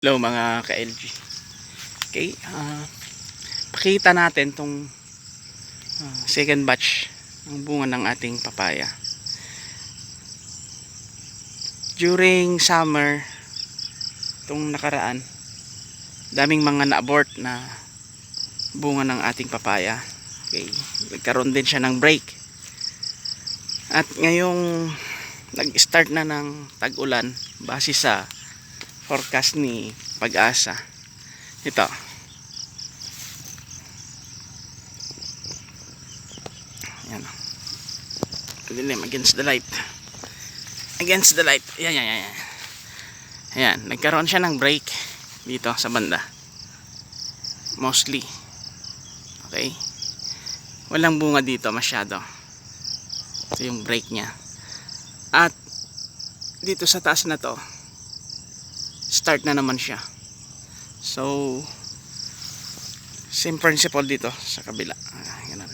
Hello mga ka-LG. Okay, pakita natin tong second batch ng bunga ng ating papaya. During summer, itong nakaraan, daming mga na-abort na bunga ng ating papaya. Okay, nagkaroon din siya ng break. At ngayong nag-start na ng tag-ulan base sa forecast ni Pag-asa. Ito. Ayan. Dilim against the light. Against the light. Ayan, ayan, ayan. Ayan. Nagkaroon siya ng break dito sa banda. Mostly. Okay. Walang bunga dito masyado. Ito yung break niya. At dito sa taas na to, start na naman siya. So same principle dito sa kabila. Ganun.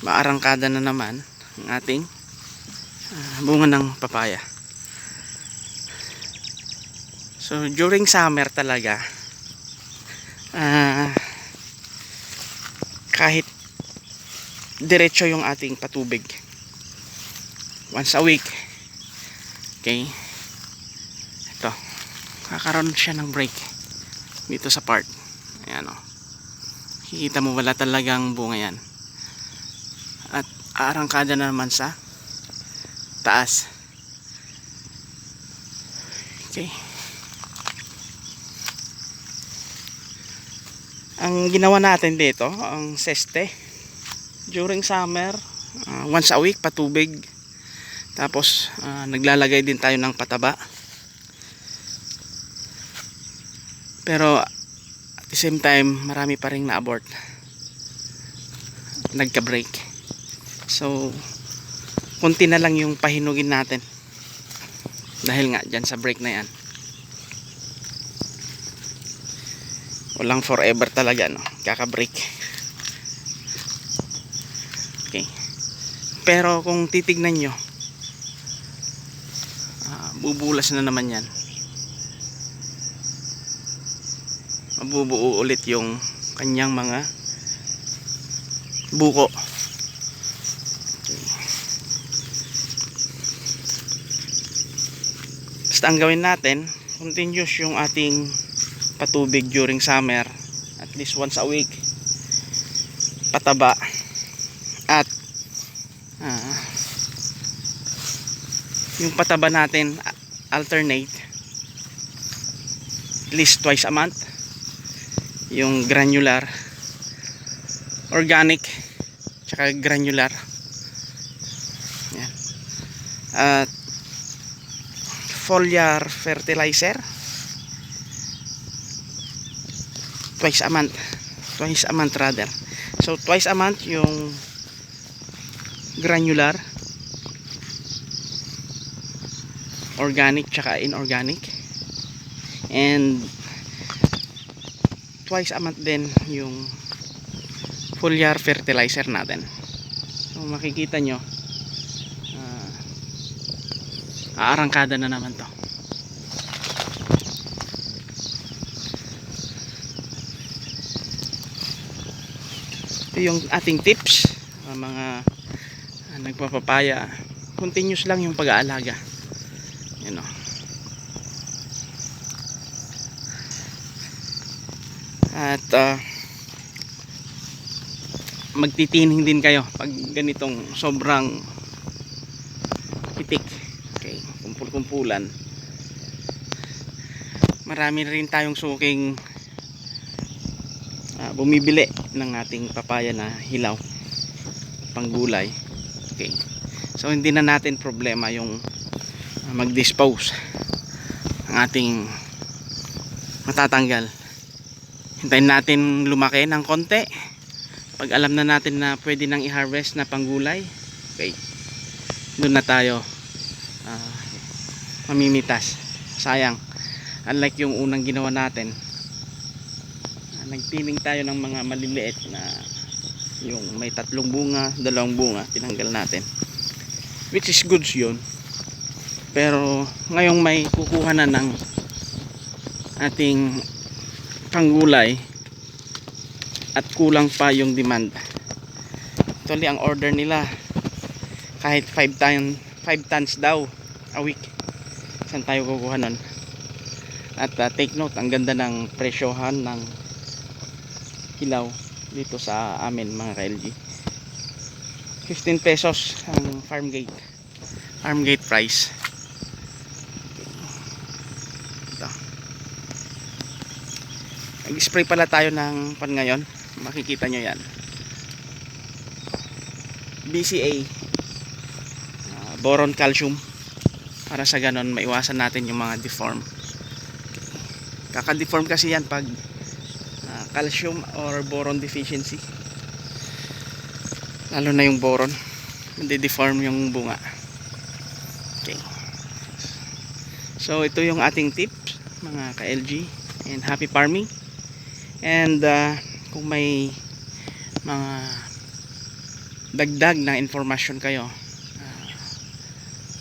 Maarangkada na naman ang ating bunga ng papaya. So during summer talaga, kahit diretso yung ating patubig once a week, okay, ito, kakaroon siya ng break dito sa part. Ayan o, kikita mo wala talagang bunga yan. At aarangkada na naman sa taas. Okay, ang ginawa natin dito, ang seste during summer, once a week patubig. Tapos naglalagay din tayo ng pataba. Pero at the same time, marami pa ring na-abort. Nagka-break. So kunti na lang yung pahinugin natin. Dahil nga dyan sa break na yan. Walang forever talaga, no? Kaka-break. Okay. Pero kung titignan nyo, bubulas na naman yan. Mabubuo ulit yung kanyang mga buko. Okay. Basta ang gawin natin, continuous yung ating patubig during summer, at least once a week, pataba, at yung pataba natin alternate at least twice a month. Yung granular, organic, tsaka granular. Yan. At foliar fertilizer twice a month rather. So twice a month yung granular, organic tsaka inorganic, and twice a month din yung foliar fertilizer natin. So makikita nyo, aarangkada na naman to. Ito yung ating tips, mga nagpapapaya. Continuous lang yung pag-aalaga. Yan o. At magtitining din kayo pag ganitong sobrang pitik. Okay, kumpul-kumpulan. Marami rin tayong suking bumibili ng ating papaya na hilaw, panggulay. Okay, so hindi na natin problema yung mag-dispose ang ating matatanggal. Hintayin natin lumaki ng konti. Pag alam na natin na pwede nang i-harvest na panggulay, okay, doon na tayo mamimitas. Sayang, unlike yung unang ginawa natin, nagtining tayo ng mga maliliit na yung may 3 bunga, 2 bunga, tinanggal natin, which is goods yun. Pero ngayong may kukuha na ng ating panggulay at kulang pa yung demand. Actually ang order nila kahit 5 tons daw a week. Saan tayo kukuha nun? At take note, ang ganda ng presyohan ng kilaw dito sa amin mga ka-LG. 15 pesos ang farm gate price. Ito. Nag-spray pala tayo ng pan ngayon, makikita nyo yan, BCA, boron calcium, para sa ganon maiwasan natin yung mga deform. Kaka-deform kasi yan pag calcium or boron deficiency, lalo na yung boron, hindi-deform yung bunga. Okay, so ito yung ating tips mga ka-LG, and happy farming. And kung may mga dagdag na informasyon kayo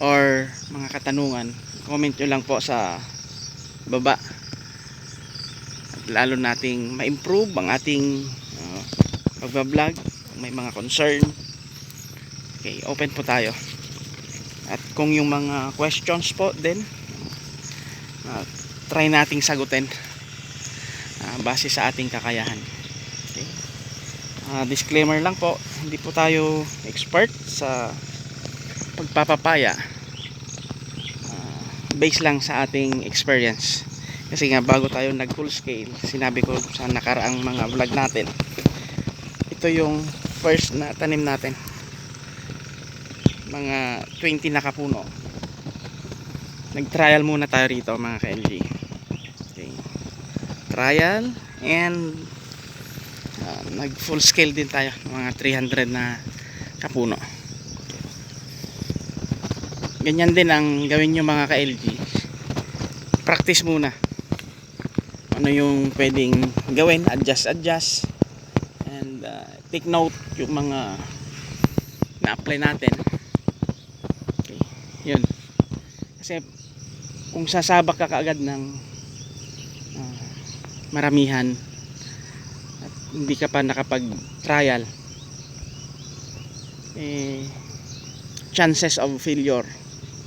or mga katanungan, comment nyo lang po sa baba, at lalo nating ma-improve ang ating pagbablog. May mga concern, okay, open po tayo. At kung yung mga questions po din, try nating sagutin base sa ating kakayahan. Okay. Disclaimer lang po, hindi po tayo expert sa pagpapapaya, based lang sa ating experience. Kasi nga bago tayo nag full scale, sinabi ko sa nakaraang mga vlog natin, ito yung first na tanim natin, mga 20 na kapuno. Nag trial muna tayo rito mga ka-LG. Okay. Trial, and nag full scale din tayo, mga 300 na kapuno. Ganyan din ang gawin nyo mga ka-LG. Practice muna ano yung pwedeng gawin, adjust, and take note yung mga na-apply natin. Okay, yun. Kasi kung sasabak ka kaagad ng maramihan at hindi ka pa nakapag-trial, chances of failure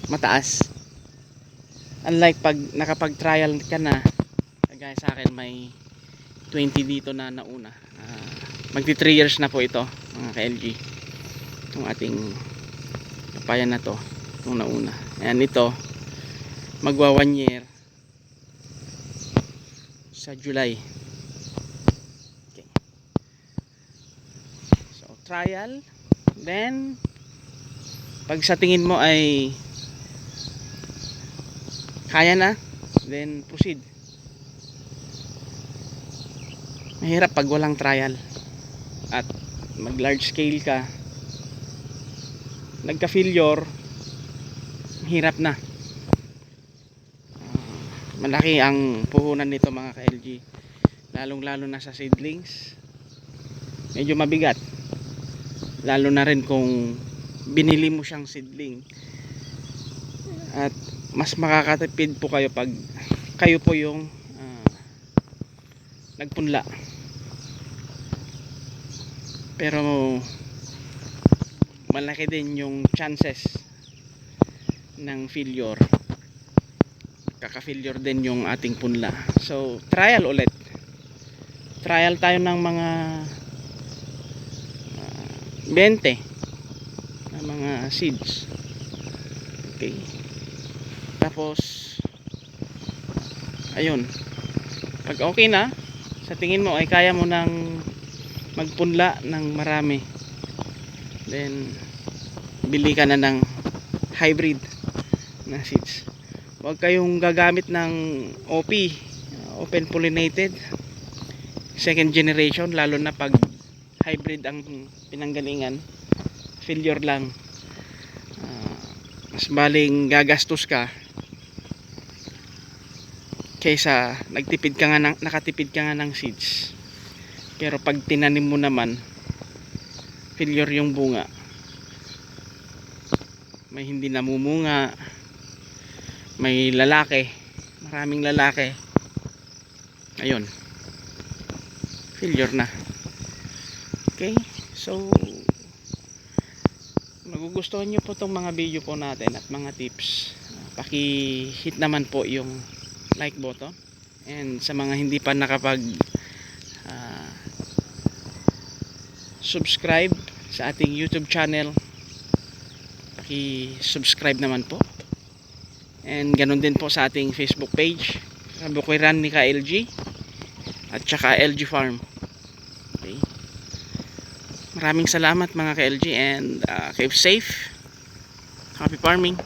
mataas. Unlike pag nakapag-trial ka na, kagaya sa akin, may 20 dito na nauna. Magti 3 years na po ito mga ka-LG, itong ating papaya na to, itong nauna. Ayan, ito magwa 1 year sa July. Okay. So trial, then pag sa tingin mo ay kaya na, then proceed. Mahirap pag walang trial at mag large scale ka, nagka failure, hirap na. Malaki ang puhunan nito mga ka-LG, lalong lalo na sa seedlings. Medyo mabigat, lalo na rin kung binili mo siyang seedling. At mas makakatipid po kayo pag kayo po yung nagpunla. Pero malaki din yung chances ng failure, kaka-failure din yung ating punla. So trial ulit, trial tayo ng mga 20 na mga seeds. Okay, tapos ayun, pag okay na, sa tingin mo ay kaya mo nang magpunla ng marami, then bili ka na ng hybrid na seeds. Huwag kayong gagamit ng OP, open pollinated second generation, lalo na pag hybrid ang pinanggalingan, failure lang. Mas baling gagastos ka kaysa nakatipid ka nga ng seeds. Pero pag tinanim mo naman, failure yung bunga, may hindi namumunga, may lalaki, maraming lalaki, ayun, failure na. Okay, so magugustuhan nyo po tong mga video po natin at mga tips, paki-hit naman po yung like button, and sa mga hindi pa nakapag subscribe sa ating YouTube channel, paki-subscribe naman po, and ganun din po sa ating Facebook page, Bukidnon ni KLG at saka LG Farm. Okay, maraming salamat mga KLG, and keep safe, happy farming.